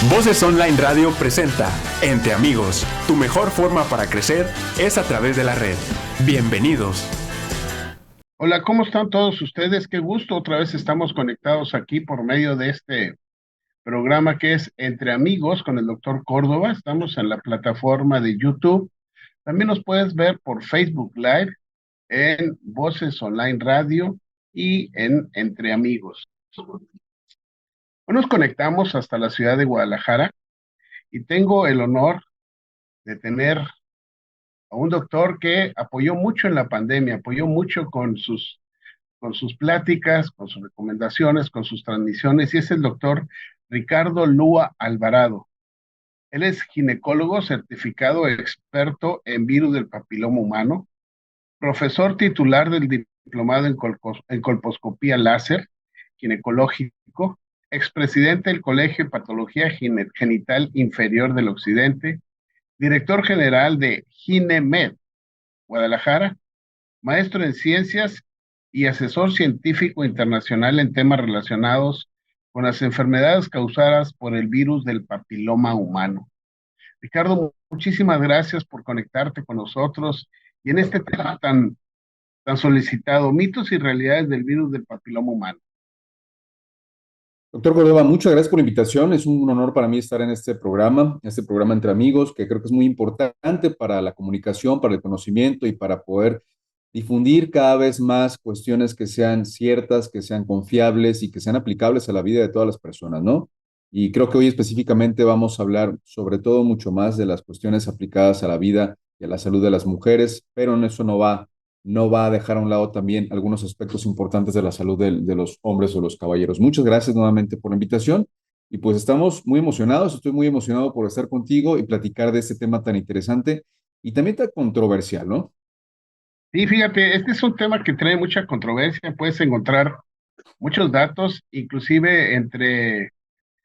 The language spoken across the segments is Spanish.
Voces Online Radio presenta Entre Amigos. Tu mejor forma para crecer es a través de la red. Bienvenidos. Hola, ¿cómo están todos ustedes? Qué gusto, otra vez estamos conectados aquí por medio de este programa que es Entre Amigos con el doctor Córdoba. Estamos en la plataforma de YouTube. También nos puedes ver por Facebook Live, en Voces Online Radio y en Entre Amigos. Hoy nos conectamos hasta la ciudad de Guadalajara y tengo el honor de tener a un doctor que apoyó mucho en la pandemia, apoyó mucho con sus pláticas, con sus recomendaciones, con sus transmisiones, y es el doctor Ricardo Lúa Alvarado. Él es ginecólogo certificado experto en virus del papiloma humano, profesor titular del diplomado en colposcopía láser ginecológico, expresidente del Colegio de Patología Genital Inferior del Occidente, director general de GineMed Guadalajara, maestro en ciencias y asesor científico internacional en temas relacionados con las enfermedades causadas por el virus del papiloma humano. Ricardo, muchísimas gracias por conectarte con nosotros y en este tema tan solicitado, mitos y realidades del virus del papiloma humano. Doctor Córdoba, muchas gracias por la invitación. Es un honor para mí estar en este programa Entre Amigos, que creo que es muy importante para la comunicación, para el conocimiento y para poder difundir cada vez más cuestiones que sean ciertas, que sean confiables y que sean aplicables a la vida de todas las personas, ¿no? Y creo que hoy específicamente vamos a hablar sobre todo mucho más de las cuestiones aplicadas a la vida y a la salud de las mujeres, pero en eso no va a dejar a un lado también algunos aspectos importantes de la salud de los hombres o los caballeros. Muchas gracias nuevamente por la invitación y pues estamos muy emocionados, estoy muy emocionado por estar contigo y platicar de este tema tan interesante y también tan controversial, ¿no? Sí, fíjate, este es un tema que trae mucha controversia, puedes encontrar muchos datos, inclusive entre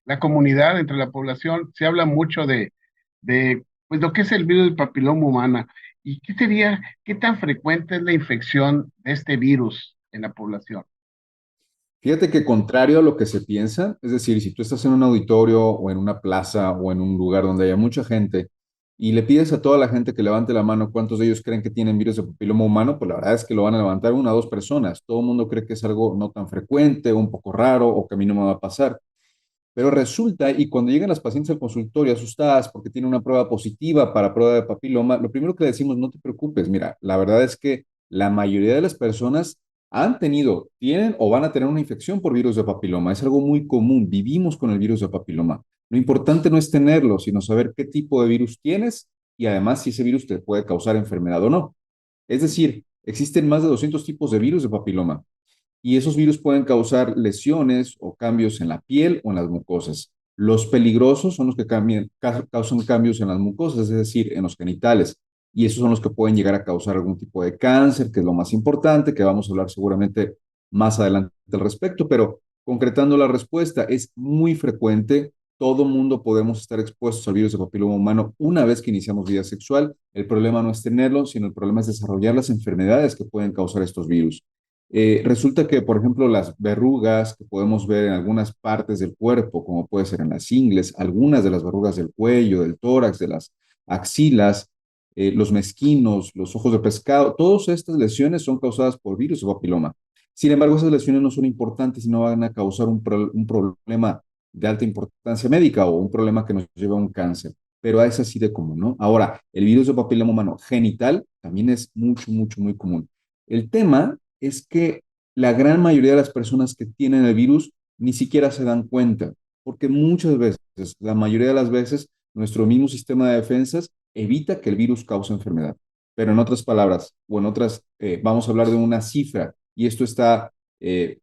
la comunidad, entre la población, se habla mucho de pues, lo que es el virus del papiloma humana. ¿Y qué tan frecuente es la infección de este virus en la población? Fíjate que contrario a lo que se piensa, es decir, si tú estás en un auditorio o en una plaza o en un lugar donde haya mucha gente y le pides a toda la gente que levante la mano cuántos de ellos creen que tienen virus de papiloma humano, pues la verdad es que lo van a levantar una o dos personas. Todo el mundo cree que es algo no tan frecuente, un poco raro o que a mí no me va a pasar. Pero resulta, y cuando llegan las pacientes al consultorio asustadas porque tienen una prueba positiva para prueba de papiloma, lo primero que le decimos, no te preocupes, mira, la verdad es que la mayoría de las personas han tenido, tienen o van a tener una infección por virus de papiloma. Es algo muy común, vivimos con el virus de papiloma. Lo importante no es tenerlo, sino saber qué tipo de virus tienes y además si ese virus te puede causar enfermedad o no. Es decir, existen más de 200 tipos de virus de papiloma y esos virus pueden causar lesiones o cambios en la piel o en las mucosas. Los peligrosos son los que causan cambios en las mucosas, es decir, en los genitales, y esos son los que pueden llegar a causar algún tipo de cáncer, que es lo más importante, que vamos a hablar seguramente más adelante al respecto, pero concretando la respuesta, es muy frecuente, todo mundo podemos estar expuestos al virus de papiloma humano una vez que iniciamos vida sexual. El problema no es tenerlo, sino el problema es desarrollar las enfermedades que pueden causar estos virus. Resulta que, por ejemplo, las verrugas que podemos ver en algunas partes del cuerpo, como puede ser en las ingles, algunas de las verrugas del cuello, del tórax, de las axilas, los mezquinos, los ojos de pescado, todas estas lesiones son causadas por virus o papiloma. Sin embargo, esas lesiones no son importantes y no van a causar un problema de alta importancia médica o un problema que nos lleva a un cáncer, pero es así de común, ¿no? Ahora, el virus de papiloma humano genital también es mucho, mucho, muy común. El tema es que la gran mayoría de las personas que tienen el virus ni siquiera se dan cuenta, porque muchas veces, la mayoría de las veces, nuestro mismo sistema de defensas evita que el virus cause enfermedad. Pero en otras palabras, o en otras, vamos a hablar de una cifra, y esto está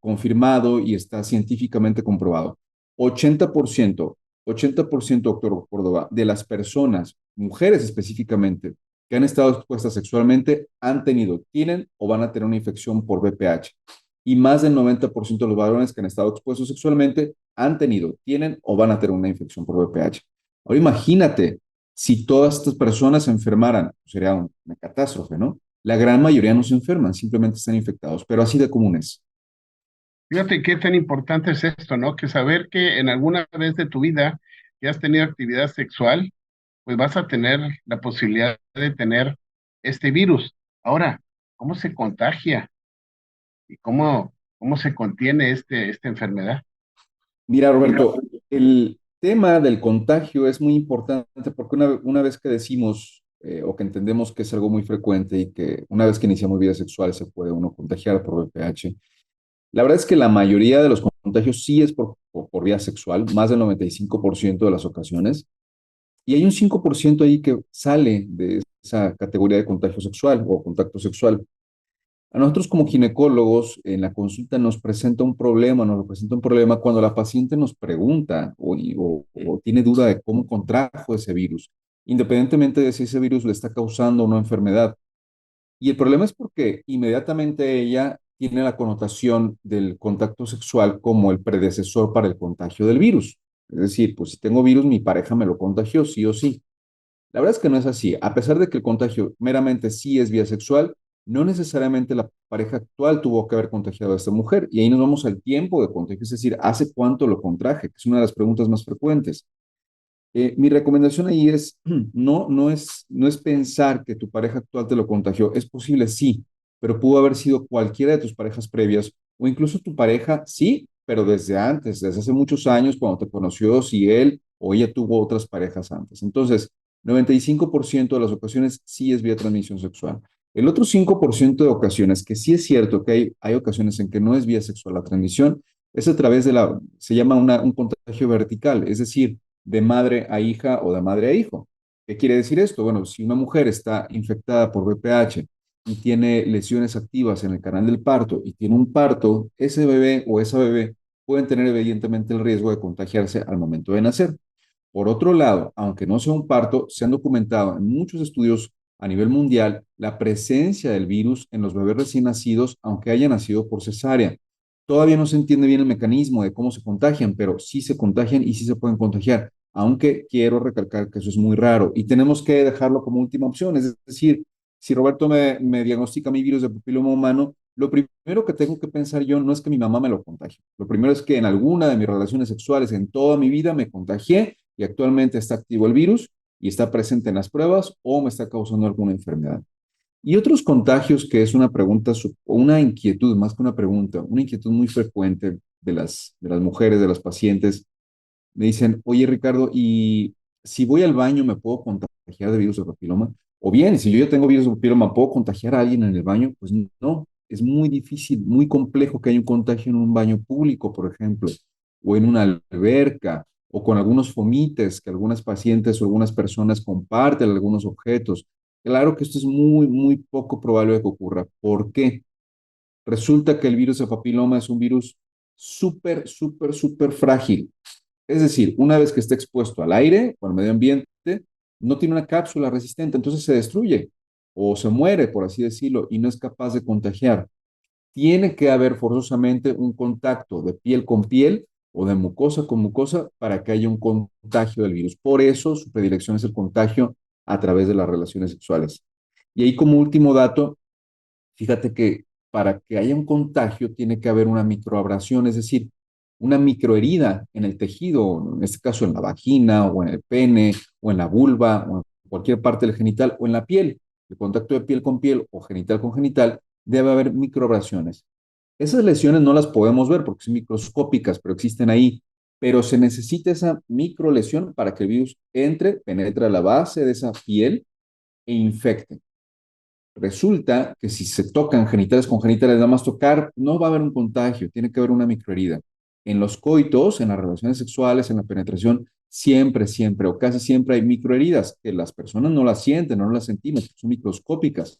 confirmado y está científicamente comprobado. 80%, 80%, doctor Córdoba, de las personas, mujeres específicamente, que han estado expuestas sexualmente han tenido, tienen o van a tener una infección por VPH. Y más del 90% de los varones que han estado expuestos sexualmente han tenido, tienen o van a tener una infección por VPH. Ahora imagínate, si todas estas personas se enfermaran, sería una catástrofe, ¿no? La gran mayoría no se enferman, simplemente están infectados, pero así de común es. Fíjate qué tan importante es esto, ¿no? Que saber que en alguna vez de tu vida si has tenido actividad sexual, pues vas a tener la posibilidad de tener este virus. Ahora, ¿cómo se contagia y cómo se contiene esta enfermedad? Mira, Roberto, el tema del contagio es muy importante porque una vez que decimos o que entendemos que es algo muy frecuente y que una vez que iniciamos vida sexual se puede uno contagiar por VPH, la verdad es que la mayoría de los contagios sí es por vía sexual, más del 95% de las ocasiones, y hay un 5% ahí que sale de esa categoría de contagio sexual o contacto sexual. A nosotros como ginecólogos en la consulta nos representa un problema cuando la paciente nos pregunta o tiene duda de cómo contrajo ese virus, independientemente de si ese virus le está causando una enfermedad. Y el problema es porque inmediatamente ella tiene la connotación del contacto sexual como el predecesor para el contagio del virus. Es decir, pues si tengo virus, mi pareja me lo contagió, sí o sí. La verdad es que no es así. A pesar de que el contagio meramente sí es vía sexual, no necesariamente la pareja actual tuvo que haber contagiado a esta mujer. Y ahí nos vamos al tiempo de contagio, es decir, ¿hace cuánto lo contraje? Que es una de las preguntas más frecuentes. Mi recomendación ahí es, no es pensar que tu pareja actual te lo contagió. Es posible, sí, pero pudo haber sido cualquiera de tus parejas previas o incluso tu pareja, sí, pero desde antes, desde hace muchos años, cuando te conoció, si él o ella tuvo otras parejas antes. Entonces, 95% de las ocasiones sí es vía transmisión sexual. El otro 5% de ocasiones, que sí es cierto que hay ocasiones en que no es vía sexual la transmisión, es a través se llama un contagio vertical, es decir, de madre a hija o de madre a hijo. ¿Qué quiere decir esto? Bueno, si una mujer está infectada por VPH y tiene lesiones activas en el canal del parto y tiene un parto, ese bebé o esa bebé pueden tener evidentemente el riesgo de contagiarse al momento de nacer. Por otro lado, aunque no sea un parto, se han documentado en muchos estudios a nivel mundial la presencia del virus en los bebés recién nacidos, aunque hayan nacido por cesárea. Todavía no se entiende bien el mecanismo de cómo se contagian, pero sí se contagian y sí se pueden contagiar, aunque quiero recalcar que eso es muy raro y tenemos que dejarlo como última opción. Es decir, si Roberto me diagnostica mi virus de papiloma humano, lo primero que tengo que pensar yo no es que mi mamá me lo contagie. Lo primero es que en alguna de mis relaciones sexuales en toda mi vida me contagié y actualmente está activo el virus y está presente en las pruebas o me está causando alguna enfermedad. Y otros contagios que es una pregunta o una inquietud, más que una pregunta, una inquietud muy frecuente de las mujeres, de las pacientes, me dicen, oye Ricardo, ¿y si voy al baño me puedo contagiar de virus de papiloma? O bien, si yo ya tengo virus de papiloma, ¿puedo contagiar a alguien en el baño? Pues no, es muy difícil, muy complejo que haya un contagio en un baño público, por ejemplo, o en una alberca, o con algunos fomites que algunas pacientes o algunas personas comparten algunos objetos. Claro que esto es muy, muy poco probable de que ocurra. ¿Por qué? Resulta que el virus de papiloma es un virus súper, súper, súper frágil. Es decir, una vez que está expuesto al aire o al medio ambiente, no tiene una cápsula resistente, entonces se destruye o se muere, por así decirlo, y no es capaz de contagiar. Tiene que haber forzosamente un contacto de piel con piel o de mucosa con mucosa para que haya un contagio del virus. Por eso su predilección es el contagio a través de las relaciones sexuales. Y ahí como último dato, fíjate que para que haya un contagio tiene que haber una microabrasión, es decir, una microherida en el tejido, en este caso en la vagina o en el pene o en la vulva o en cualquier parte del genital o en la piel. El contacto de piel con piel o genital con genital debe haber microabrasiones. Esas lesiones no las podemos ver porque son microscópicas, pero existen ahí. Pero se necesita esa microlesión para que el virus entre, penetre a la base de esa piel e infecte. Resulta que si se tocan genitales con genitales, nada más tocar, no va a haber un contagio, tiene que haber una microherida. En los coitos, en las relaciones sexuales, en la penetración, siempre, siempre o casi siempre hay microheridas que las personas no las sienten, no las sentimos, son microscópicas,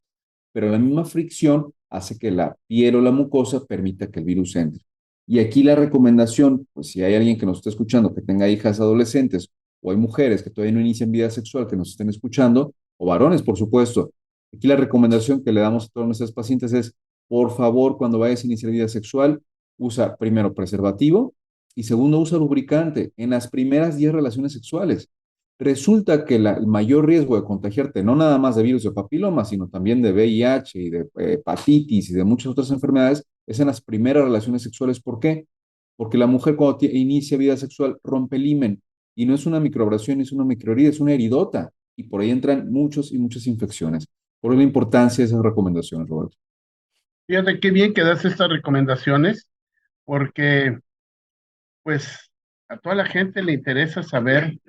pero la misma fricción hace que la piel o la mucosa permita que el virus entre. Y aquí la recomendación, pues si hay alguien que nos está escuchando que tenga hijas adolescentes o hay mujeres que todavía no inician vida sexual que nos estén escuchando, o varones, por supuesto, aquí la recomendación que le damos a todos nuestros pacientes es, por favor, cuando vayas a iniciar vida sexual, usa primero preservativo y segundo, usa lubricante en las primeras 10 relaciones sexuales. Resulta que el mayor riesgo de contagiarte, no nada más de virus de papiloma, sino también de VIH y de hepatitis y de muchas otras enfermedades, es en las primeras relaciones sexuales. ¿Por qué? Porque la mujer cuando inicia vida sexual rompe el himen Y no es una microabrasión, es una microherida, es una heridota. Y por ahí entran muchos y muchas infecciones. Por eso la importancia de esas recomendaciones, Roberto. Fíjate qué bien que das estas recomendaciones, porque pues a toda la gente le interesa saber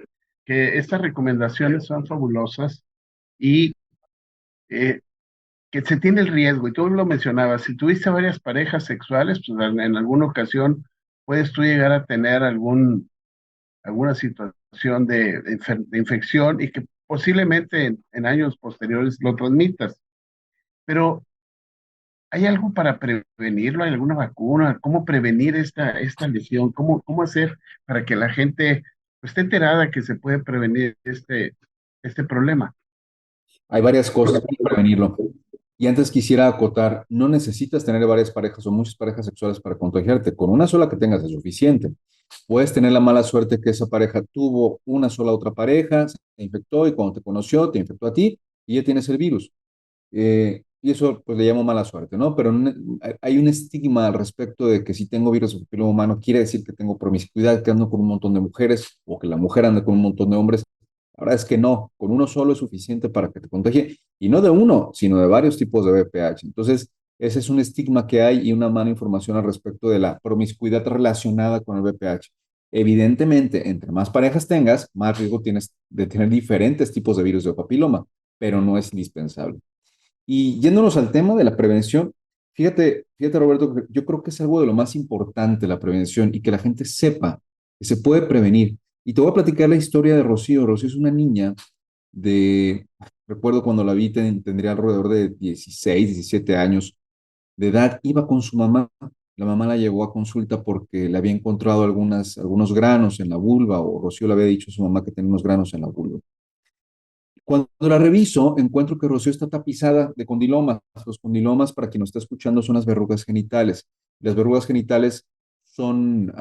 que estas recomendaciones son fabulosas y eh, que se tiene el riesgo, y tú lo mencionabas, si tuviste varias parejas sexuales, pues en alguna ocasión puedes tú llegar a tener alguna situación de infección y que posiblemente en años posteriores lo transmitas. Pero ¿hay algo para prevenirlo? ¿Hay alguna vacuna? ¿Cómo prevenir esta lesión? ¿Cómo hacer para que la gente pues, esté enterada que se puede prevenir este problema? Hay varias cosas para prevenirlo. Y antes quisiera acotar, no necesitas tener varias parejas o muchas parejas sexuales para contagiarte. Con una sola que tengas es suficiente. Puedes tener la mala suerte que esa pareja tuvo una sola otra pareja, se infectó y cuando te conoció, te infectó a ti y ya tienes el virus. Y eso pues le llamo mala suerte, ¿no? Pero hay un estigma al respecto de que si tengo virus de papiloma humano quiere decir que tengo promiscuidad, que ando con un montón de mujeres o que la mujer anda con un montón de hombres. La verdad es que no, con uno solo es suficiente para que te contagie, y no de uno, sino de varios tipos de VPH. Entonces, ese es un estigma que hay y una mala información al respecto de la promiscuidad relacionada con el VPH. Evidentemente, entre más parejas tengas, más riesgo tienes de tener diferentes tipos de virus de papiloma, pero no es indispensable. Y yéndonos al tema de la prevención, fíjate Roberto, que yo creo que es algo de lo más importante la prevención y que la gente sepa que se puede prevenir. Y te voy a platicar la historia de Rocío. Rocío es una niña de, recuerdo cuando la vi, tendría alrededor de 16, 17 años de edad, iba con su mamá. La mamá la llevó a consulta porque le había encontrado algunos granos en la vulva, o Rocío le había dicho a su mamá que tenía unos granos en la vulva. Cuando la reviso, encuentro que Rocío está tapizada de condilomas. Los condilomas, para quien nos está escuchando, son las verrugas genitales. Las verrugas genitales son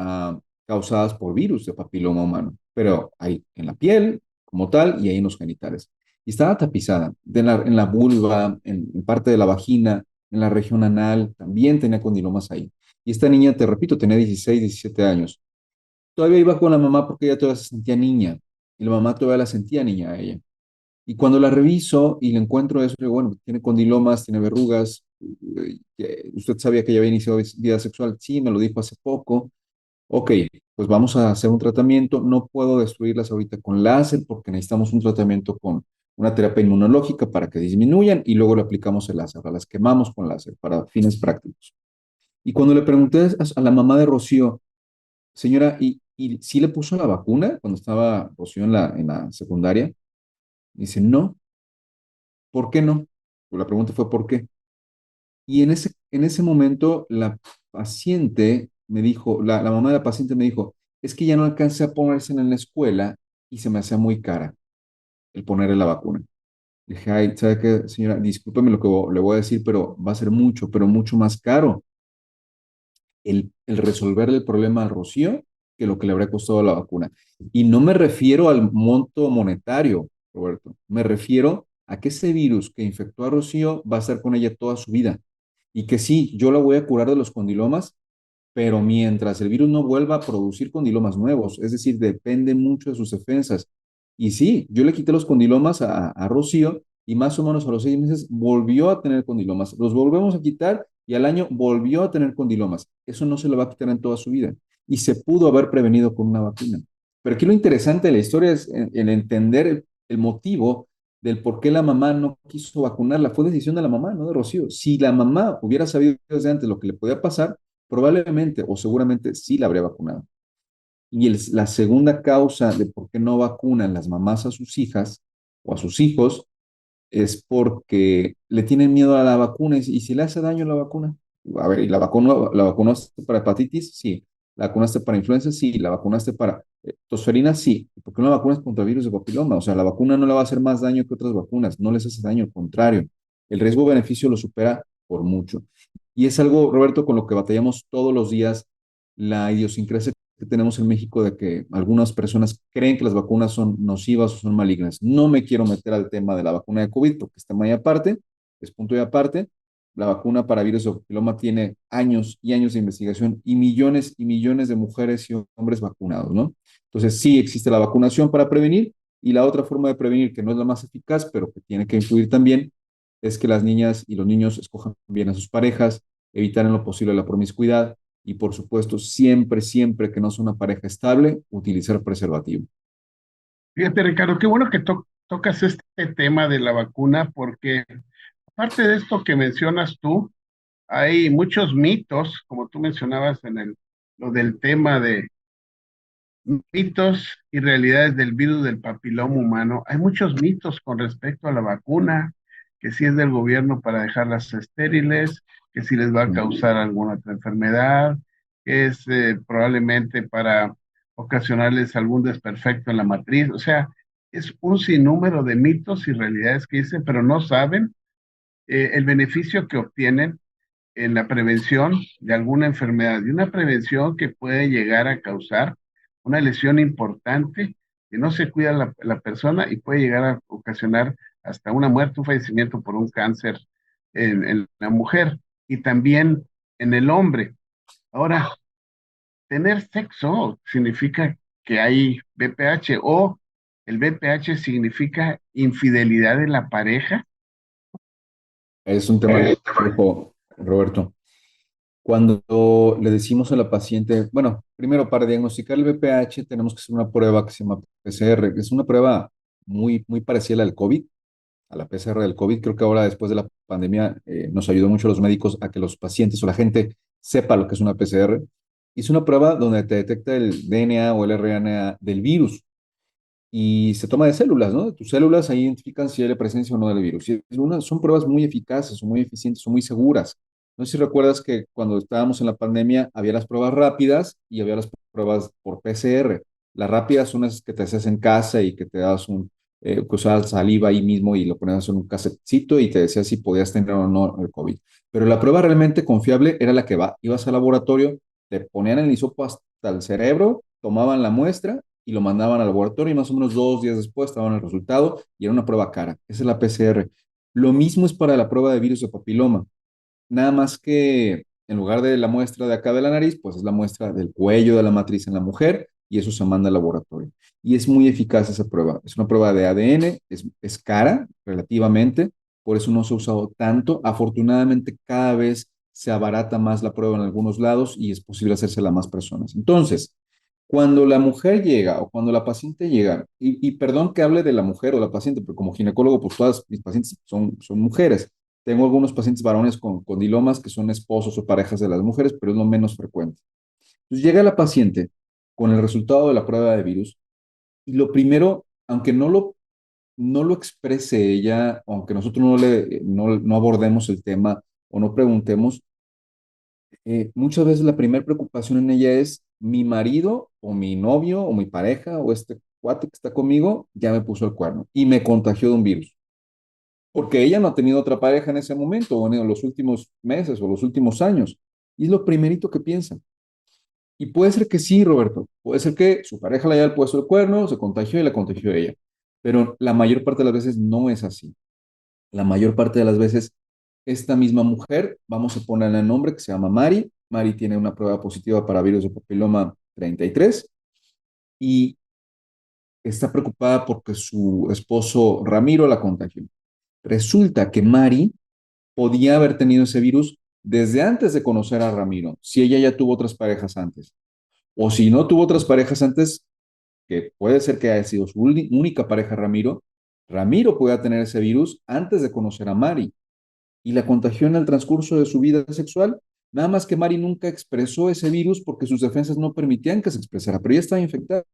causadas por virus de papiloma humano, pero hay en la piel como tal y hay en los genitales. Y estaba tapizada en la vulva, en parte de la vagina, en la región anal, también tenía condilomas ahí. Y esta niña, te repito, tenía 16, 17 años. Todavía iba con la mamá porque ella todavía se sentía niña y la mamá todavía la sentía niña a ella. Y cuando la reviso y le encuentro eso, digo, bueno, tiene condilomas, tiene verrugas. ¿Usted sabía que ya había iniciado vida sexual? Sí, me lo dijo hace poco. Ok, pues vamos a hacer un tratamiento. No puedo destruirlas ahorita con láser porque necesitamos un tratamiento con una terapia inmunológica para que disminuyan y luego le aplicamos el láser, las quemamos con láser para fines prácticos. Y cuando le pregunté a la mamá de Rocío, señora, ¿y sí le puso la vacuna cuando estaba Rocío en la secundaria? Dice, no. ¿Por qué no? Pues la pregunta fue ¿por qué? Y en ese momento la paciente me dijo, la mamá de la paciente me dijo, es que ya no alcancé a ponerse en la escuela y se me hacía muy cara el ponerle la vacuna. Le dije, ay, ¿sabe qué, señora? Discúlpeme lo que le voy a decir, pero va a ser mucho, pero mucho más caro el resolverle el problema al Rocío que lo que le habría costado la vacuna. Y no me refiero al monto monetario, Roberto, me refiero a que ese virus que infectó a Rocío va a estar con ella toda su vida. Y que sí, yo la voy a curar de los condilomas, pero mientras el virus no vuelva a producir condilomas nuevos, es decir, depende mucho de sus defensas. Y sí, yo le quité los condilomas a Rocío y más o menos a los 6 meses volvió a tener condilomas. Los volvemos a quitar y al año volvió a tener condilomas. Eso no se lo va a quitar en toda su vida. Y se pudo haber prevenido con una vacuna. Pero aquí lo interesante de la historia es en entender el motivo del por qué la mamá no quiso vacunarla. Fue decisión de la mamá, no de Rocío. Si la mamá hubiera sabido desde antes lo que le podía pasar, probablemente o seguramente sí la habría vacunado. Y la segunda causa de por qué no vacunan las mamás a sus hijas o a sus hijos es porque le tienen miedo a la vacuna y si le hace daño la vacuna. A ver, ¿y la vacunaste para hepatitis? Sí. ¿La vacunaste para influenza? Sí. ¿La vacunaste para tosferina? Sí. ¿Por qué no la vacunas contra virus de papiloma? O sea, la vacuna no le va a hacer más daño que otras vacunas, no les hace daño, al contrario. El riesgo-beneficio lo supera por mucho. Y es algo, Roberto, con lo que batallamos todos los días, la idiosincrasia que tenemos en México de que algunas personas creen que las vacunas son nocivas o son malignas. No me quiero meter al tema de la vacuna de COVID porque está muy aparte, es punto y aparte, la vacuna para virus de papiloma tiene años y años de investigación y millones de mujeres y hombres vacunados, ¿no? Entonces, sí existe la vacunación para prevenir y la otra forma de prevenir, que no es la más eficaz, pero que tiene que influir también, es que las niñas y los niños escojan bien a sus parejas, evitar en lo posible la promiscuidad y, por supuesto, siempre, siempre que no sea una pareja estable, utilizar preservativo. Fíjate, Ricardo, qué bueno que tocas este tema de la vacuna, porque aparte de esto que mencionas tú, hay muchos mitos, como tú mencionabas lo del tema de mitos y realidades del virus del papiloma humano. Hay muchos mitos con respecto a la vacuna, que si es del gobierno para dejarlas estériles, que si les va a causar alguna otra enfermedad, que es probablemente para ocasionarles algún desperfecto en la matriz. O sea, es un sinnúmero de mitos y realidades que dicen, pero no saben el beneficio que obtienen en la prevención de alguna enfermedad y una prevención que puede llegar a causar una lesión importante que no se cuida la persona y puede llegar a ocasionar hasta una muerte, un fallecimiento por un cáncer en la mujer y también en el hombre. Ahora, tener sexo significa que hay BPH o el BPH significa infidelidad en la pareja. Es un tema muy complejo, Roberto. Cuando le decimos a la paciente, bueno, primero para diagnosticar el BPH tenemos que hacer una prueba que se llama PCR, que es una prueba muy parecida al COVID, a la PCR del COVID. Creo que ahora después de la pandemia nos ayudó mucho a los médicos a que los pacientes o la gente sepa lo que es una PCR. Es una prueba donde te detecta el DNA o el RNA del virus y se toma de células, ¿no? De tus células, ahí identifican si hay presencia o no del virus. Y son pruebas muy eficaces, son muy eficientes, son muy seguras. No sé si recuerdas que cuando estábamos en la pandemia había las pruebas rápidas y había las pruebas por PCR. Las rápidas son esas que te haces en casa y que te das que usabas saliva ahí mismo y lo ponías en un casetcito y te decía si podías tener o no el COVID. Pero la prueba realmente confiable era la que ibas al laboratorio, te ponían el hisopo hasta el cerebro, tomaban la muestra y lo mandaban al laboratorio y más o menos 2 días después estaban el resultado y era una prueba cara. Esa es la PCR. Lo mismo es para la prueba de virus de papiloma, nada más que en lugar de la muestra de acá de la nariz, pues es la muestra del cuello de la matriz en la mujer y eso se manda al laboratorio. Y es muy eficaz esa prueba. Es una prueba de ADN, es cara relativamente, por eso no se ha usado tanto. Afortunadamente cada vez se abarata más la prueba en algunos lados y es posible hacérsela a más personas. Entonces, cuando la mujer llega o cuando la paciente llega, y perdón que hable de la mujer o la paciente, pero como ginecólogo, pues todas mis pacientes son mujeres. Tengo algunos pacientes varones con condilomas que son esposos o parejas de las mujeres, pero es lo menos frecuente. Entonces llega la paciente con el resultado de la prueba de virus y lo primero, aunque no lo exprese ella, aunque nosotros no abordemos el tema o no preguntemos, muchas veces la primera preocupación en ella es mi marido o mi novio o mi pareja o este cuate que está conmigo ya me puso el cuerno y me contagió de un virus. Porque ella no ha tenido otra pareja en ese momento o en los últimos meses o los últimos años. Y es lo primerito que piensa. Y puede ser que sí, Roberto. Puede ser que su pareja le haya puesto el cuerno, se contagió y la contagió ella. Pero la mayor parte de las veces no es así. La mayor parte de las veces, esta misma mujer, vamos a ponerle el nombre que se llama Mari. Mari tiene una prueba positiva para virus de papiloma 33 y está preocupada porque su esposo Ramiro la contagió. Resulta que Mari podía haber tenido ese virus desde antes de conocer a Ramiro, si ella ya tuvo otras parejas antes. O si no tuvo otras parejas antes, que puede ser que haya sido su única pareja Ramiro, Ramiro puede tener ese virus antes de conocer a Mari y la contagió en el transcurso de su vida sexual. Nada más que Mari nunca expresó ese virus porque sus defensas no permitían que se expresara, pero ella estaba infectada.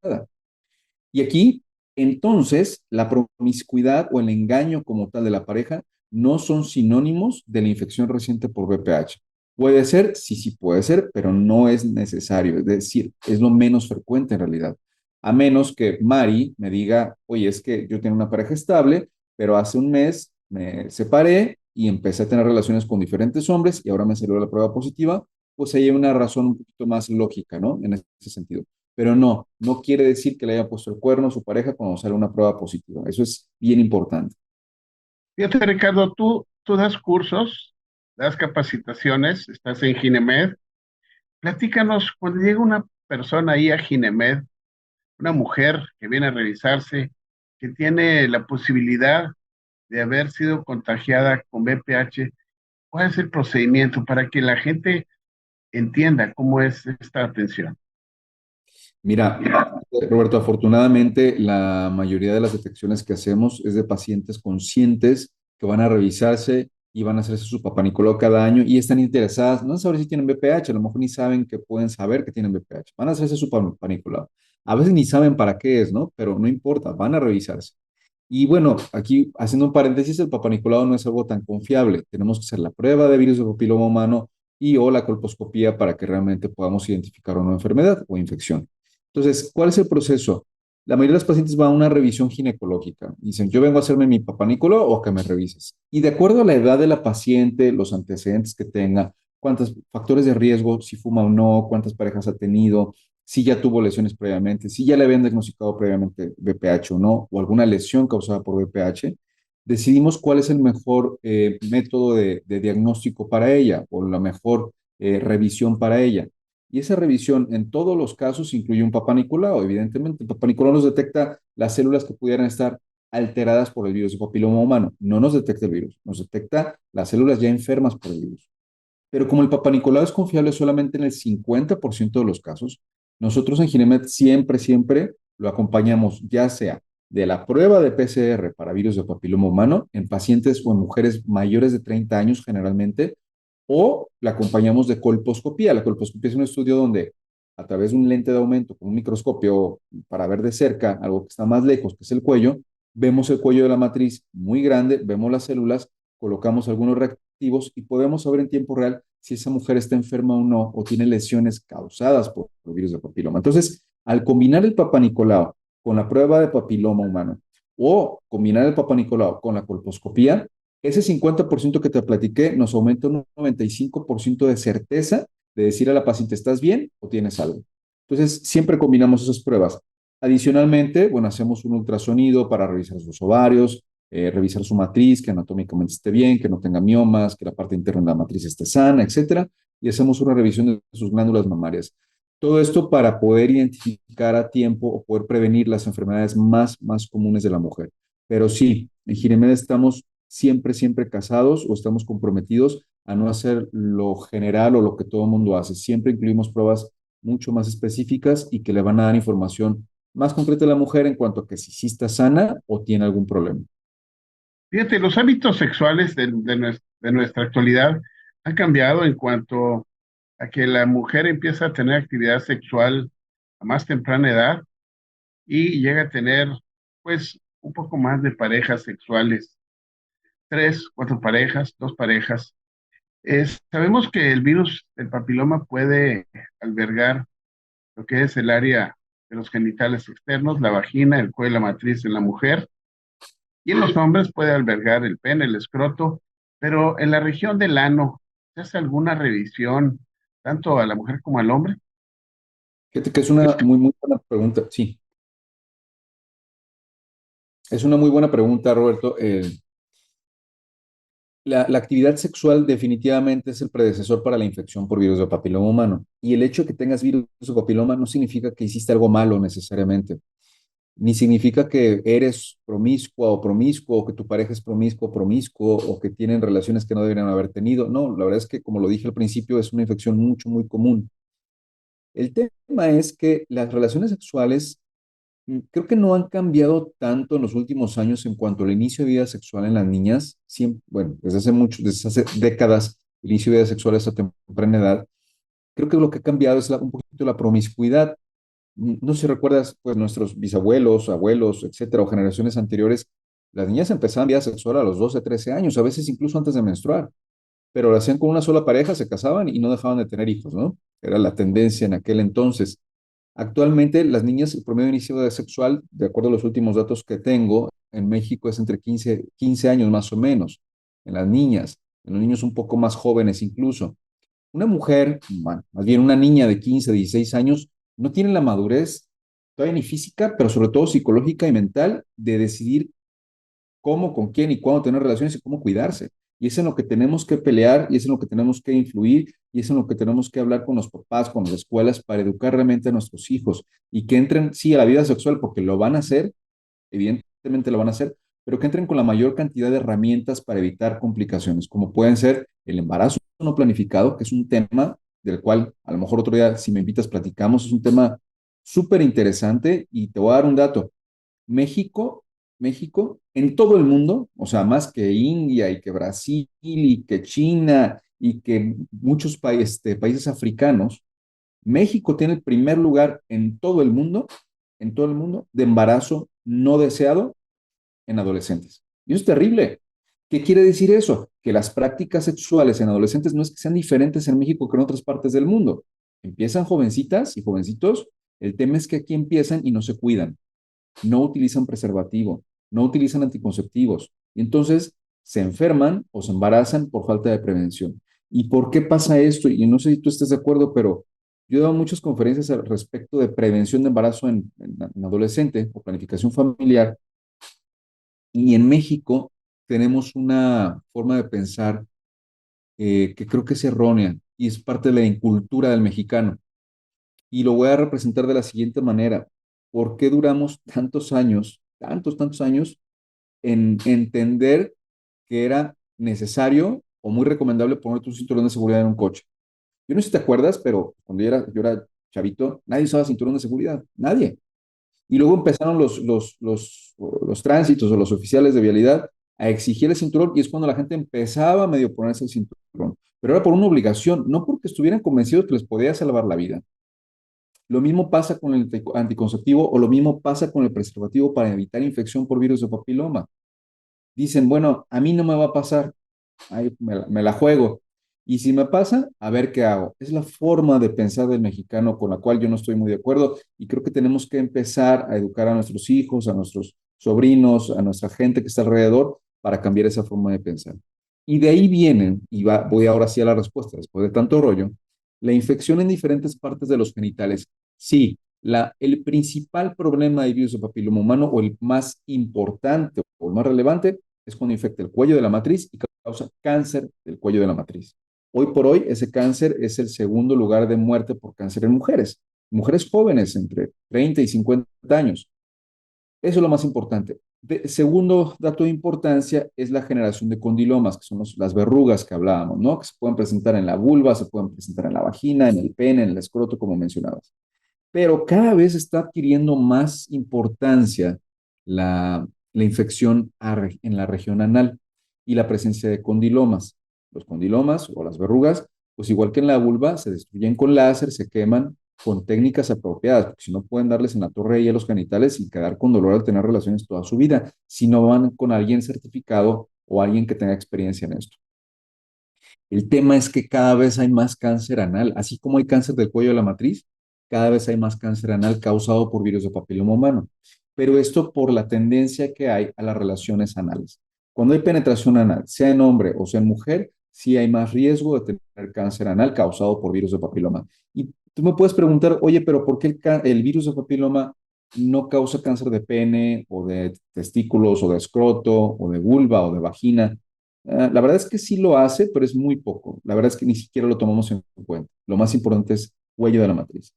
Y aquí, entonces, la promiscuidad o el engaño como tal de la pareja no son sinónimos de la infección reciente por VPH. Puede ser, sí, sí puede ser, pero no es necesario. Es decir, es lo menos frecuente en realidad. A menos que Mari me diga, oye, es que yo tengo una pareja estable, pero hace un mes me separé y empecé a tener relaciones con diferentes hombres y ahora me salió la prueba positiva, pues ahí hay una razón un poquito más lógica, ¿no? En ese sentido. Pero no quiere decir que le haya puesto el cuerno a su pareja cuando sale una prueba positiva. Eso es bien importante. Fíjate, Ricardo, tú das cursos das capacitaciones, estás en Ginemed. Platícanos, cuando llega una persona ahí a Ginemed, una mujer que viene a revisarse, que tiene la posibilidad de haber sido contagiada con VPH, ¿cuál es el procedimiento para que la gente entienda cómo es esta atención? Mira, Roberto, afortunadamente la mayoría de las detecciones que hacemos es de pacientes conscientes que van a revisarse y van a hacerse su Papá Nicolau cada año y están interesadas, no en saber si tienen VPH, a lo mejor ni saben que pueden saber que tienen VPH, van a hacerse su Papá Nicolau. A veces ni saben para qué es, ¿no? Pero no importa, van a revisarse. Y bueno, aquí haciendo un paréntesis, el Papá Nicolau no es algo tan confiable. Tenemos que hacer la prueba de virus de papiloma humano y o la colposcopía para que realmente podamos identificar una enfermedad o infección. Entonces, ¿cuál es el proceso? La mayoría de los pacientes van a una revisión ginecológica. Dicen, yo vengo a hacerme mi Papá Nicolau o a que me revises. Y de acuerdo a la edad de la paciente, los antecedentes que tenga, cuántos factores de riesgo, si fuma o no, cuántas parejas ha tenido, si ya tuvo lesiones previamente, si ya le habían diagnosticado previamente VPH o no, o alguna lesión causada por VPH, decidimos cuál es el mejor método de diagnóstico para ella o la mejor revisión para ella. Y esa revisión en todos los casos incluye un Papá Nicolau. Evidentemente, el Papá Nicolau nos detecta las células que pudieran estar alteradas por el virus de papiloma humano. No nos detecta el virus, nos detecta las células ya enfermas por el virus. Pero como el Papá Nicolau es confiable solamente en el 50% de los casos, nosotros en Ginemed siempre lo acompañamos, ya sea de la prueba de PCR para virus de papiloma humano en pacientes o en mujeres mayores de 30 años generalmente, o la acompañamos de colposcopía. La colposcopía es un estudio donde a través de un lente de aumento con un microscopio para ver de cerca algo que está más lejos, que es el cuello, vemos el cuello de la matriz muy grande, vemos las células, colocamos algunos reactivos y podemos saber en tiempo real si esa mujer está enferma o no, o tiene lesiones causadas por el virus de papiloma. Entonces, al combinar el Papá Nicolau con la prueba de papiloma humano o combinar el Papá Nicolau con la colposcopía, ese 50% que te platiqué nos aumenta un 95% de certeza de decir a la paciente, ¿estás bien o tienes algo? Entonces, siempre combinamos esas pruebas. Adicionalmente, bueno, hacemos un ultrasonido para revisar sus ovarios, revisar su matriz, que anatómicamente esté bien, que no tenga miomas, que la parte interna de la matriz esté sana, etcétera. Y hacemos una revisión de sus glándulas mamarias. Todo esto para poder identificar a tiempo o poder prevenir las enfermedades más comunes de la mujer. Pero sí, en Ginemed estamos siempre casados o estamos comprometidos a no hacer lo general o lo que todo el mundo hace. Siempre incluimos pruebas mucho más específicas y que le van a dar información más concreta a la mujer en cuanto a que si sí está sana o tiene algún problema. Fíjate, los hábitos sexuales de nuestra actualidad han cambiado en cuanto a que la mujer empieza a tener actividad sexual a más temprana edad y llega a tener, pues, un poco más de parejas sexuales, tres, cuatro parejas, dos parejas. Sabemos que el virus del papiloma puede albergar lo que es el área de los genitales externos, la vagina, el cuello, la matriz en la mujer, y en los hombres puede albergar el pene, el escroto, pero en la región del ano, ¿se hace alguna revisión tanto a la mujer como al hombre? Fíjate que es una muy buena pregunta. Sí, es una muy buena pregunta, Roberto. La actividad sexual definitivamente es el predecesor para la infección por virus de papiloma humano. Y el hecho de que tengas virus de papiloma no significa que hiciste algo malo necesariamente, ni significa que eres promiscua o promiscuo, o que tu pareja es promiscuo o promiscuo, o que tienen relaciones que no deberían haber tenido. No, la verdad es que, como lo dije al principio, es una infección muy común. El tema es que las relaciones sexuales creo que no han cambiado tanto en los últimos años en cuanto al inicio de vida sexual en las niñas. Siempre, bueno, desde hace décadas, el inicio de vida sexual a esta temprana edad. Creo que lo que ha cambiado es un poquito la promiscuidad. No sé si recuerdas, pues nuestros bisabuelos, abuelos, etcétera, o generaciones anteriores, las niñas empezaban vida sexual a los 12, 13 años, a veces incluso antes de menstruar, pero lo hacían con una sola pareja, se casaban y no dejaban de tener hijos, ¿no? Era la tendencia en aquel entonces. Actualmente, las niñas, el promedio de inicio de edad sexual, de acuerdo a los últimos datos que tengo, en México es entre 15 años más o menos, en las niñas, en los niños un poco más jóvenes incluso. Una mujer, bueno, más bien una niña de 15, 16 años, no tiene la madurez, todavía ni física, pero sobre todo psicológica y mental, de decidir cómo, con quién y cuándo tener relaciones y cómo cuidarse. Y es en lo que tenemos que pelear, y es en lo que tenemos que influir, y es en lo que tenemos que hablar con los papás, con las escuelas, para educar realmente a nuestros hijos y que entren, sí, a la vida sexual, porque lo van a hacer, evidentemente lo van a hacer, pero que entren con la mayor cantidad de herramientas para evitar complicaciones, como pueden ser el embarazo no planificado, que es un tema del cual a lo mejor otro día, si me invitas, platicamos, es un tema súper interesante y te voy a dar un dato. México, México, en todo el mundo, o sea, más que India y que Brasil y que China y que muchos países africanos, México tiene el primer lugar en todo el mundo, de embarazo no deseado en adolescentes. Y eso es terrible. ¿Qué quiere decir eso? Que las prácticas sexuales en adolescentes no es que sean diferentes en México que en otras partes del mundo. Empiezan jovencitas y jovencitos, el tema es que aquí empiezan y no se cuidan, no utilizan preservativo, no utilizan anticonceptivos, y entonces se enferman o se embarazan por falta de prevención. ¿Y por qué pasa esto? Y no sé si tú estás de acuerdo, pero yo he dado muchas conferencias al respecto de prevención de embarazo en adolescente o planificación familiar, y en México tenemos una forma de pensar que creo que es errónea y es parte de la incultura del mexicano. Y lo voy a representar de la siguiente manera. ¿Por qué duramos tantos años en entender que era necesario o muy recomendable ponerte un cinturón de seguridad en un coche? Yo no sé si te acuerdas, pero cuando yo era chavito, nadie usaba cinturón de seguridad, nadie. Y luego empezaron los tránsitos o los oficiales de vialidad a exigir el cinturón y es cuando la gente empezaba a medio ponerse el cinturón. Pero era por una obligación, no porque estuvieran convencidos que les podía salvar la vida. Lo mismo pasa con el anticonceptivo o lo mismo pasa con el preservativo para evitar infección por virus de papiloma. Dicen, bueno, a mí no me va a pasar, ahí me la juego. Y si me pasa, a ver qué hago. Es la forma de pensar del mexicano con la cual yo no estoy muy de acuerdo y creo que tenemos que empezar a educar a nuestros hijos, a nuestros sobrinos, a nuestra gente que está alrededor para cambiar esa forma de pensar. Y de ahí vienen, y voy ahora sí a la respuesta, después de tanto rollo, la infección en diferentes partes de los genitales. Sí, el principal problema de virus de papiloma humano o el más importante o el más relevante es cuando infecta el cuello de la matriz y causa cáncer del cuello de la matriz. Hoy por hoy, ese cáncer es el segundo lugar de muerte por cáncer en mujeres, mujeres jóvenes entre 30 y 50 años. Eso es lo más importante. Segundo dato de importancia es la generación de condilomas, que son las verrugas que hablábamos, ¿no? Que se pueden presentar en la vulva, se pueden presentar en la vagina, en el pene, en el escroto, como mencionabas. Pero cada vez está adquiriendo más importancia la infección en la región anal y la presencia de condilomas. Los condilomas o las verrugas, pues igual que en la vulva, se destruyen con láser, se queman con técnicas apropiadas, porque si no pueden darles en la torre y a los genitales y quedar con dolor al tener relaciones toda su vida, si no van con alguien certificado o alguien que tenga experiencia en esto. El tema es que cada vez hay más cáncer anal, así como hay cáncer del cuello de la matriz, cada vez hay más cáncer anal causado por virus de papiloma humano. Pero esto por la tendencia que hay a las relaciones anales. Cuando hay penetración anal, sea en hombre o sea en mujer, sí hay más riesgo de tener cáncer anal causado por virus de papiloma. Y tú me puedes preguntar, oye, pero ¿por qué el virus de papiloma no causa cáncer de pene o de testículos o de escroto o de vulva o de vagina? La verdad es que sí lo hace, pero es muy poco. La verdad es que ni siquiera lo tomamos en cuenta. Lo más importante es cuello de la matriz.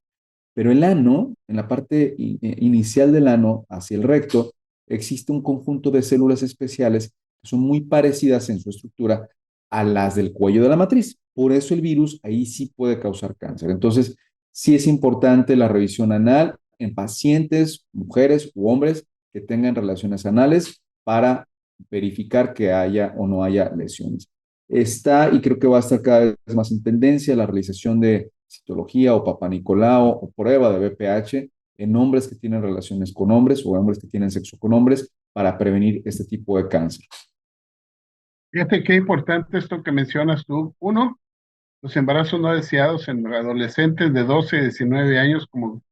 Pero el ano, en la parte inicial del ano, hacia el recto, existe un conjunto de células especiales que son muy parecidas en su estructura a las del cuello de la matriz. Por eso el virus ahí sí puede causar cáncer. Entonces, sí es importante la revisión anal en pacientes, mujeres u hombres que tengan relaciones anales para verificar que haya o no haya lesiones. Está, y creo que va a estar cada vez más en tendencia, la realización de citología o papanicolao o prueba de BPH en hombres que tienen relaciones con hombres o hombres que tienen sexo con hombres para prevenir este tipo de cáncer. Fíjate qué importante esto que mencionas tú. Uno, los embarazos no deseados en adolescentes de 12 a 19 años, como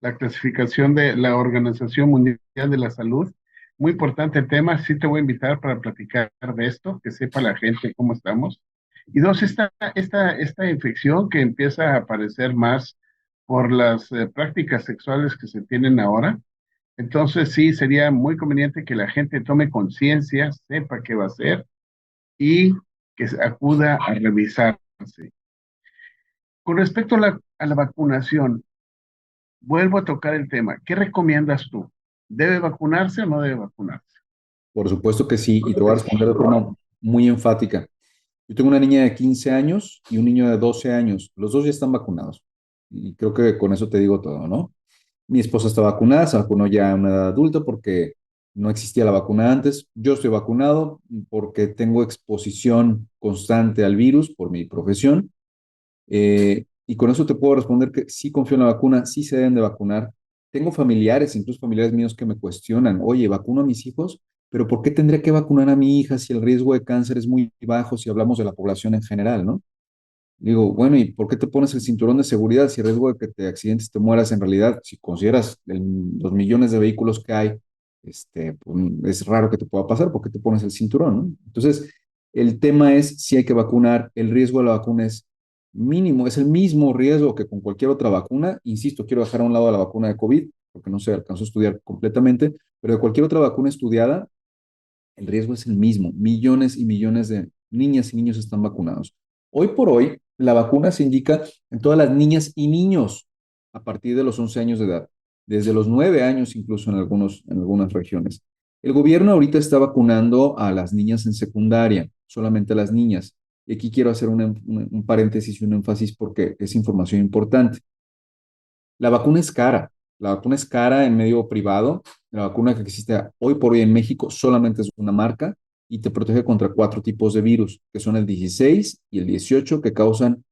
la clasificación de la Organización Mundial de la Salud. Muy importante el tema, sí te voy a invitar para platicar de esto, que sepa la gente cómo estamos. Y dos, esta infección que empieza a aparecer más por las prácticas sexuales que se tienen ahora. Entonces sí, sería muy conveniente que la gente tome conciencia, sepa qué va a hacer y que acuda a revisarse. Con respecto a la vacunación, vuelvo a tocar el tema. ¿Qué recomiendas tú? ¿Debe vacunarse o no debe vacunarse? Por supuesto que sí, y te voy a responder de forma muy enfática. Yo tengo una niña de 15 años y un niño de 12 años. Los dos ya están vacunados. Y creo que con eso te digo todo, ¿no? Mi esposa está vacunada, se vacunó ya a una edad adulta porque no existía la vacuna antes. Yo estoy vacunado porque tengo exposición constante al virus por mi profesión. Y con eso te puedo responder que sí confío en la vacuna, sí se deben de vacunar. Tengo familiares, incluso familiares míos que me cuestionan, oye, ¿vacuno a mis hijos? Pero ¿por qué tendría que vacunar a mi hija si el riesgo de cáncer es muy bajo si hablamos de la población en general, ¿no? Digo, bueno, ¿y por qué te pones el cinturón de seguridad si el riesgo de que te accidentes, te mueras en realidad, si consideras los millones de vehículos que hay, pues, es raro que te pueda pasar, ¿por qué te pones el cinturón, no? Entonces, el tema es si hay que vacunar, el riesgo de la vacuna es mínimo, es el mismo riesgo que con cualquier otra vacuna. Insisto, quiero dejar a un lado la vacuna de COVID, porque no se alcanzó a estudiar completamente, pero de cualquier otra vacuna estudiada, el riesgo es el mismo. Millones y millones de niñas y niños están vacunados. Hoy por hoy, la vacuna se indica en todas las niñas y niños a partir de los 11 años de edad, desde los 9 años incluso en algunas regiones. El gobierno ahorita está vacunando a las niñas en secundaria, solamente a las niñas. Y aquí quiero hacer un paréntesis y un énfasis porque es información importante. La vacuna es cara. La vacuna es cara en medio privado. La vacuna que existe hoy por hoy en México solamente es una marca y te protege contra 4 tipos de virus, que son el 16 y el 18, que causan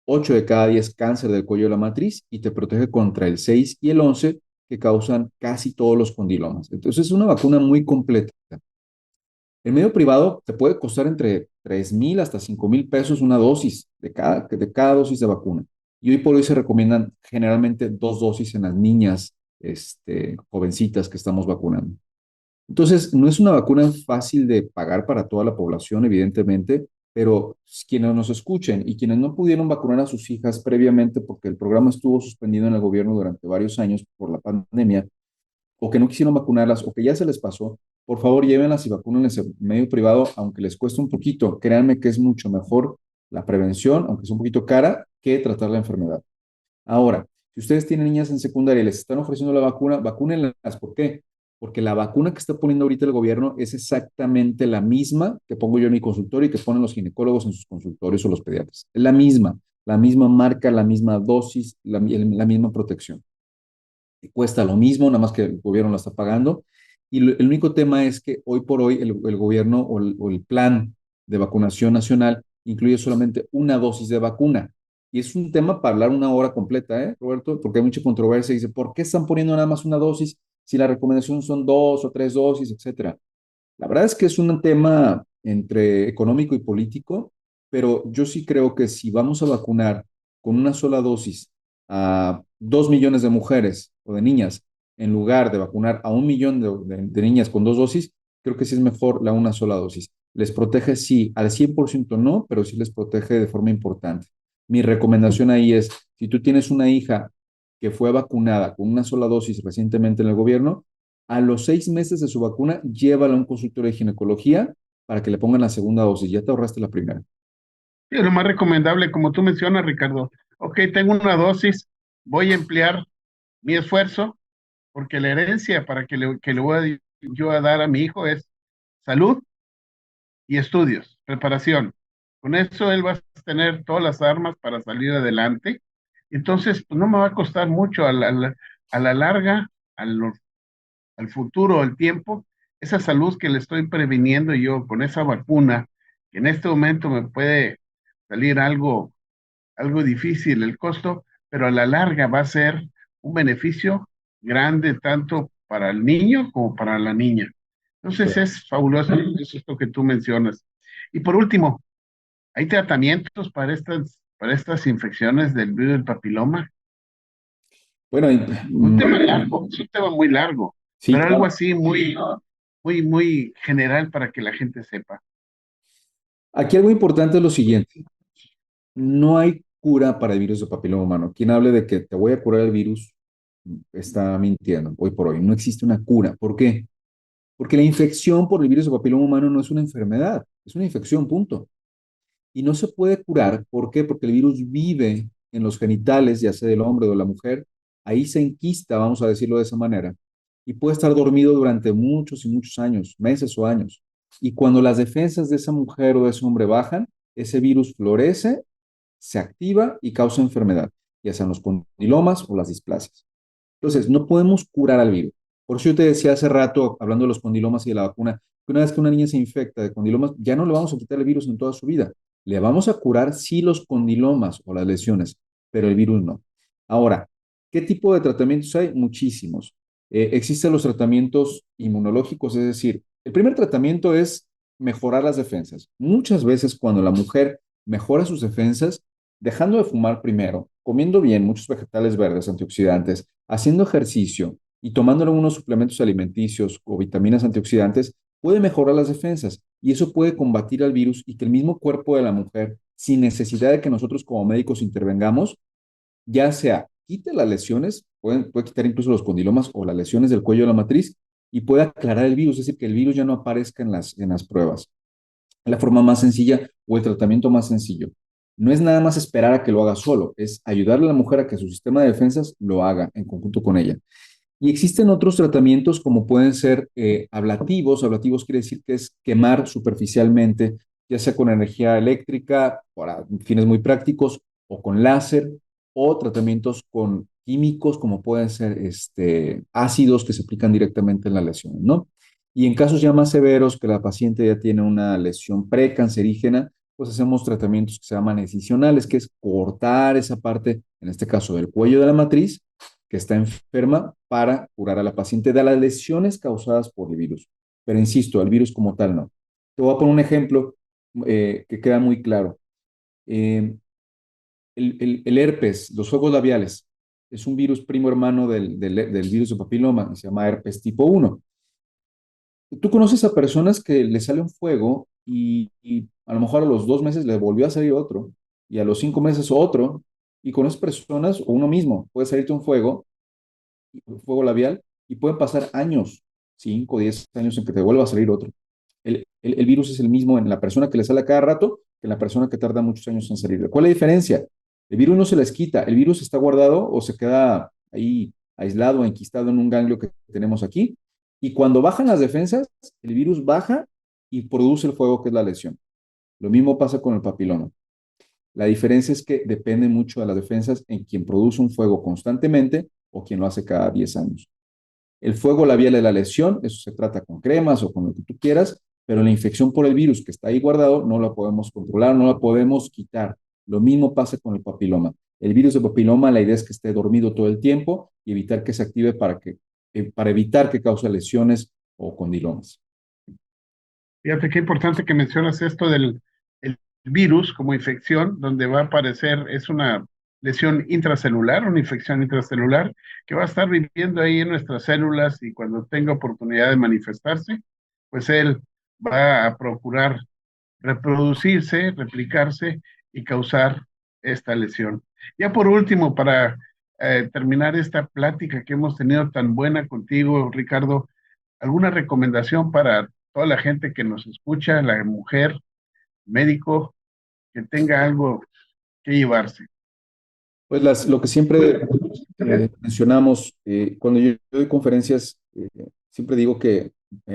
8 de cada 10 cáncer del cuello de la matriz, y te protege contra el 6 y el 11, que causan casi todos los condilomas. Entonces es una vacuna muy completa. El medio privado te puede costar entre 3,000 hasta 5,000 pesos una dosis de cada dosis de vacuna. Y hoy por hoy se recomiendan generalmente 2 dosis en las niñas, jovencitas que estamos vacunando. Entonces, no es una vacuna fácil de pagar para toda la población, evidentemente, pero quienes nos escuchen y quienes no pudieron vacunar a sus hijas previamente porque el programa estuvo suspendido en el gobierno durante varios años por la pandemia, o que no quisieron vacunarlas, o que ya se les pasó, por favor llévenlas y vacúnenlas en medio privado, aunque les cueste un poquito. Créanme que es mucho mejor la prevención, aunque es un poquito cara, que tratar la enfermedad. Ahora, si ustedes tienen niñas en secundaria y les están ofreciendo la vacuna, vacúnenlas. ¿Por qué? Porque la vacuna que está poniendo ahorita el gobierno es exactamente la misma que pongo yo en mi consultorio y que ponen los ginecólogos en sus consultorios o los pediatras. Es la misma marca, la misma dosis, la misma protección. Cuesta lo mismo, nada más que el gobierno la está pagando. Y el único tema es que hoy por hoy el gobierno o el plan de vacunación nacional incluye solamente una dosis de vacuna. Y es un tema para hablar una hora completa, ¿eh, Roberto? Porque hay mucha controversia. Dice, ¿por qué están poniendo nada más una dosis si la recomendación son 2 o 3 dosis, etcétera? La verdad es que es un tema entre económico y político, pero yo sí creo que si vamos a vacunar con una sola dosis a 2 millones de mujeres o de niñas, en lugar de vacunar a 1 millón de niñas con 2 dosis, creo que sí es mejor la una sola dosis. Les protege, sí, al 100% no, pero sí les protege de forma importante. Mi recomendación ahí es, si tú tienes una hija que fue vacunada con una sola dosis recientemente en el gobierno, a los 6 meses de su vacuna, llévala a un consultorio de ginecología para que le pongan la segunda dosis. Ya te ahorraste la primera. Sí, es lo más recomendable, como tú mencionas, Ricardo. Ok, tengo una dosis, voy a emplear mi esfuerzo, porque la herencia para que le voy yo a dar a mi hijo es salud y estudios, preparación. Con eso él va a tener todas las armas para salir adelante. Entonces, pues no me va a costar mucho a la larga, al futuro, al tiempo, esa salud que le estoy previniendo yo con esa vacuna, que en este momento me puede salir algo difícil el costo, pero a la larga va a ser un beneficio grande tanto para el niño como para la niña. Entonces es fabuloso eso esto que tú mencionas. Y por último, ¿hay tratamientos para estas infecciones del virus del papiloma? Bueno, Un tema largo, es un tema muy largo, sí, pero algo claro. así muy, muy, muy general para que la gente sepa. Aquí algo importante es lo siguiente. No hay cura para el virus de papiloma humano. Quien hable de que te voy a curar el virus está mintiendo hoy por hoy. No existe una cura. ¿Por qué? Porque la infección por el virus de papiloma humano no es una enfermedad, es una infección, punto. y no se puede curar. ¿Por qué? Porque el virus vive en los genitales, ya sea del hombre o de la mujer, ahí se enquista, vamos a decirlo de esa manera, y puede estar dormido durante muchos y muchos años, meses o años. Y cuando las defensas de esa mujer o de ese hombre bajan, ese virus florece, se activa y causa enfermedad, ya sean los condilomas o las displasias. Entonces, no podemos curar al virus. Por eso yo te decía hace rato, hablando de los condilomas y de la vacuna, que una vez que una niña se infecta de condilomas, ya no le vamos a quitar el virus en toda su vida. Le vamos a curar sí los condilomas o las lesiones, pero el virus no. Ahora, ¿qué tipo de tratamientos hay? Muchísimos. Existen los tratamientos inmunológicos, es decir, el primer tratamiento es mejorar las defensas. Muchas veces cuando la mujer mejora sus defensas, dejando de fumar primero, comiendo bien muchos vegetales verdes, antioxidantes, haciendo ejercicio y tomando algunos suplementos alimenticios o vitaminas antioxidantes, puede mejorar las defensas y eso puede combatir al virus y que el mismo cuerpo de la mujer, sin necesidad de que nosotros como médicos intervengamos, ya sea quite las lesiones, puede quitar incluso los condilomas o las lesiones del cuello de la matriz y puede aclarar el virus, es decir, que el virus ya no aparezca en las pruebas. La forma más sencilla o el tratamiento más sencillo. No es nada más esperar a que lo haga solo, es ayudarle a la mujer a que su sistema de defensas lo haga en conjunto con ella. Y existen otros tratamientos como pueden ser ablativos. Ablativos quiere decir que es quemar superficialmente, ya sea con energía eléctrica, para fines muy prácticos, o con láser, o tratamientos con químicos como pueden ser ácidos que se aplican directamente en la lesión, ¿no? Y en casos ya más severos, que la paciente ya tiene una lesión precancerígena, pues hacemos tratamientos que se llaman excisionales, que es cortar esa parte, en este caso del cuello de la matriz, que está enferma, para curar a la paciente de las lesiones causadas por el virus. Pero insisto, el virus como tal no. Te voy a poner un ejemplo que queda muy claro. Eh, el herpes, los fuegos labiales, es un virus primo hermano del virus de papiloma, que se llama herpes tipo 1. Tú conoces a personas que le sale un fuego y a lo mejor a los 2 meses le volvió a salir otro, y a los 5 meses otro, y con esas personas o uno mismo puede salirte un fuego labial, y pueden pasar años, 5 o 10 años en que te vuelva a salir otro. El virus es el mismo en la persona que le sale a cada rato que en la persona que tarda muchos años en salir. ¿Cuál es la diferencia? El virus no se les quita, el virus está guardado o se queda ahí aislado, enquistado en un ganglio que tenemos aquí, y cuando bajan las defensas, el virus baja y produce el fuego que es la lesión. Lo mismo pasa con el papiloma. La diferencia es que depende mucho de las defensas en quien produce un fuego constantemente o quien lo hace cada 10 años. El fuego labial de la lesión, eso se trata con cremas o con lo que tú quieras, pero la infección por el virus que está ahí guardado no la podemos controlar, no la podemos quitar. Lo mismo pasa con el papiloma. El virus de papiloma, la idea es que esté dormido todo el tiempo y evitar que se active para evitar que cause lesiones o condilomas. Fíjate qué importante que mencionas esto del el virus como infección, donde va a aparecer, es una lesión intracelular, una infección intracelular, que va a estar viviendo ahí en nuestras células y cuando tenga oportunidad de manifestarse, pues él va a procurar reproducirse, replicarse y causar esta lesión. Ya por último, para terminar esta plática que hemos tenido tan buena contigo, Ricardo, ¿alguna recomendación para toda la gente que nos escucha, la mujer, médico, que tenga algo que llevarse? Pues lo que siempre mencionamos, cuando yo doy conferencias, siempre digo que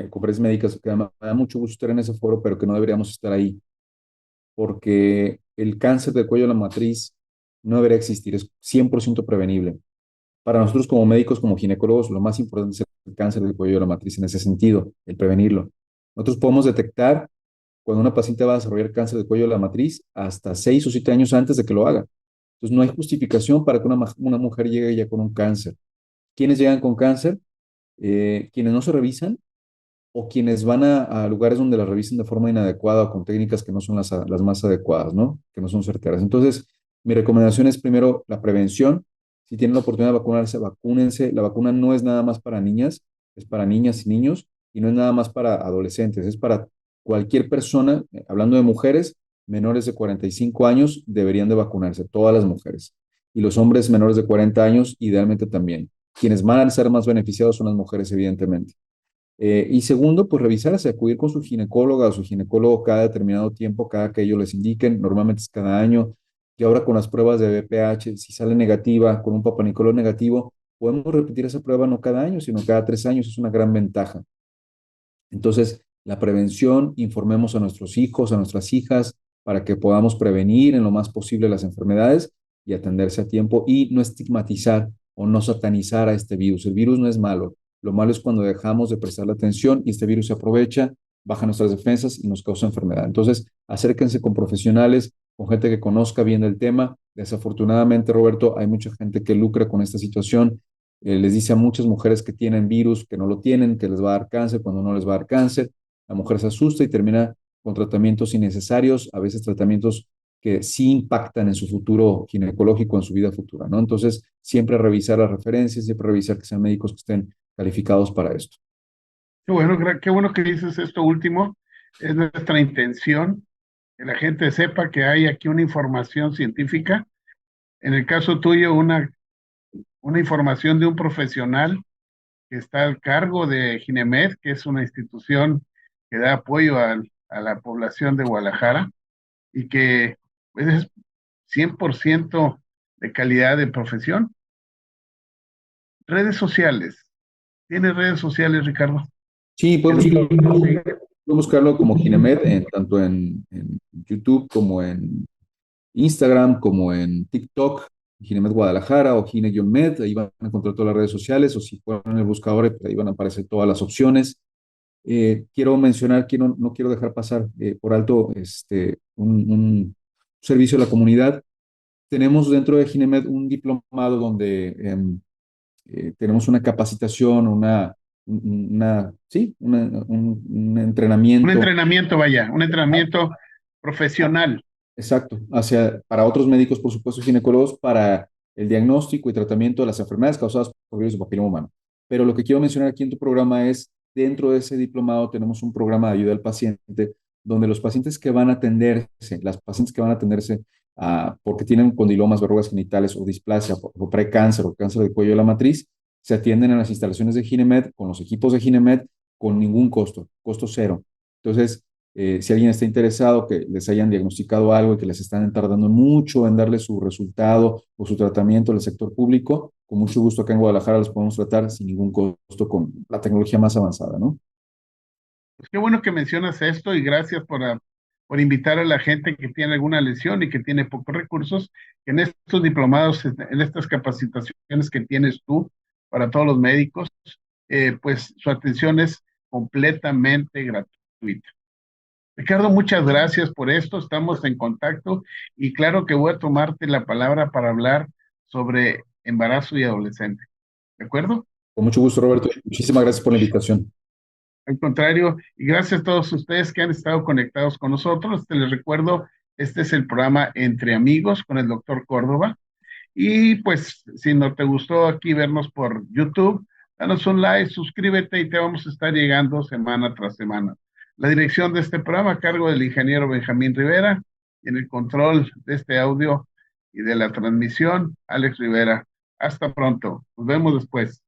conferencias médicas, que me da mucho gusto estar en ese foro, pero que no deberíamos estar ahí, porque el cáncer del cuello de la matriz no debería existir, es 100% prevenible. Para nosotros como médicos, como ginecólogos, lo más importante es el cáncer del cuello de la matriz en ese sentido, el prevenirlo. Nosotros podemos detectar cuando una paciente va a desarrollar cáncer del cuello de la matriz hasta 6 o 7 años antes de que lo haga. Entonces, no hay justificación para que una mujer llegue ya con un cáncer. ¿Quiénes llegan con cáncer? Quienes no se revisan o quienes van a lugares donde la revisen de forma inadecuada o con técnicas que no son las más adecuadas, ¿no? Que no son certeras. Entonces, mi recomendación es primero la prevención. Si tienen la oportunidad de vacunarse, vacúnense. La vacuna no es nada más para niñas, es para niñas y niños, y no es nada más para adolescentes, es para cualquier persona, hablando de mujeres, menores de 45 años deberían de vacunarse, todas las mujeres. Y los hombres menores de 40 años, idealmente también. Quienes van a ser más beneficiados son las mujeres, evidentemente. Y segundo, pues revisarse, acudir con su ginecóloga o su ginecólogo cada determinado tiempo, cada que ellos les indiquen, normalmente es cada año, y ahora con las pruebas de BPH, si sale negativa, con un Papa Nicolau negativo, podemos repetir esa prueba no cada año, sino cada 3 años, es una gran ventaja. Entonces, la prevención, informemos a nuestros hijos, a nuestras hijas, para que podamos prevenir en lo más posible las enfermedades y atenderse a tiempo y no estigmatizar o no satanizar a este virus. El virus no es malo. Lo malo es cuando dejamos de prestarle atención y este virus se aprovecha, baja nuestras defensas y nos causa enfermedad. Entonces, acérquense con profesionales, con gente que conozca bien el tema. Desafortunadamente, Roberto, hay mucha gente que lucra con esta situación. Les dice a muchas mujeres que tienen virus que no lo tienen, que les va a dar cáncer cuando no les va a dar cáncer. La mujer se asusta y termina con tratamientos innecesarios, a veces tratamientos que sí impactan en su futuro ginecológico, en su vida futura, ¿no? Entonces, siempre revisar las referencias, siempre revisar que sean médicos que estén calificados para esto. Qué bueno que dices esto último. Es nuestra intención que la gente sepa que hay aquí una información científica. En el caso tuyo, una información de un profesional que está al cargo de Ginemed, que es una institución que da apoyo a la población de Guadalajara y que pues, es 100% de calidad de profesión. Redes sociales. ¿Tienes redes sociales, Ricardo? Sí, podemos buscarlo como Ginemed, tanto en YouTube como en Instagram, como en TikTok, Ginemed Guadalajara o Gine-Med, ahí van a encontrar todas las redes sociales, o si ponen el buscador, ahí van a aparecer todas las opciones. Quiero mencionar que no quiero dejar pasar por alto un servicio a la comunidad. Tenemos dentro de Ginemed un diplomado donde tenemos una capacitación, un entrenamiento. Un entrenamiento, vaya, un entrenamiento profesional. Exacto, para otros médicos, por supuesto, ginecólogos, para el diagnóstico y tratamiento de las enfermedades causadas por virus de papiloma humano. Pero lo que quiero mencionar aquí en tu programa es, dentro de ese diplomado tenemos un programa de ayuda al paciente, donde los pacientes que van a atenderse, las pacientes que van a atenderse porque tienen condilomas, verrugas genitales o displasia o precáncer o cáncer del cuello de la matriz, se atienden en las instalaciones de Ginemed, con los equipos de Ginemed, con ningún costo cero. Entonces, si alguien está interesado, que les hayan diagnosticado algo y que les están tardando mucho en darle su resultado o su tratamiento al sector público, con mucho gusto acá en Guadalajara los podemos tratar sin ningún costo con la tecnología más avanzada, ¿no? Pues qué bueno que mencionas esto y gracias por invitar a la gente que tiene alguna lesión y que tiene pocos recursos, que en estos diplomados, en estas capacitaciones que tienes tú para todos los médicos, pues su atención es completamente gratuita. Ricardo, muchas gracias por esto, estamos en contacto y claro que voy a tomarte la palabra para hablar sobre embarazo y adolescente. ¿De acuerdo? Con mucho gusto, Roberto. Muchísimas gracias por la invitación. Al contrario, y gracias a todos ustedes que han estado conectados con nosotros. Les recuerdo, este es el programa Entre Amigos con el doctor Córdoba. Y pues, si no te gustó aquí vernos por YouTube, danos un like, suscríbete y te vamos a estar llegando semana tras semana. La dirección de este programa a cargo del ingeniero Benjamín Rivera y en el control de este audio y de la transmisión, Alex Rivera. Hasta pronto. Nos vemos después.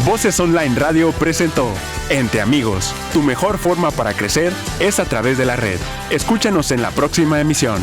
Voces Online Radio presentó Entre Amigos. Tu mejor forma para crecer es a través de la red. Escúchanos en la próxima emisión.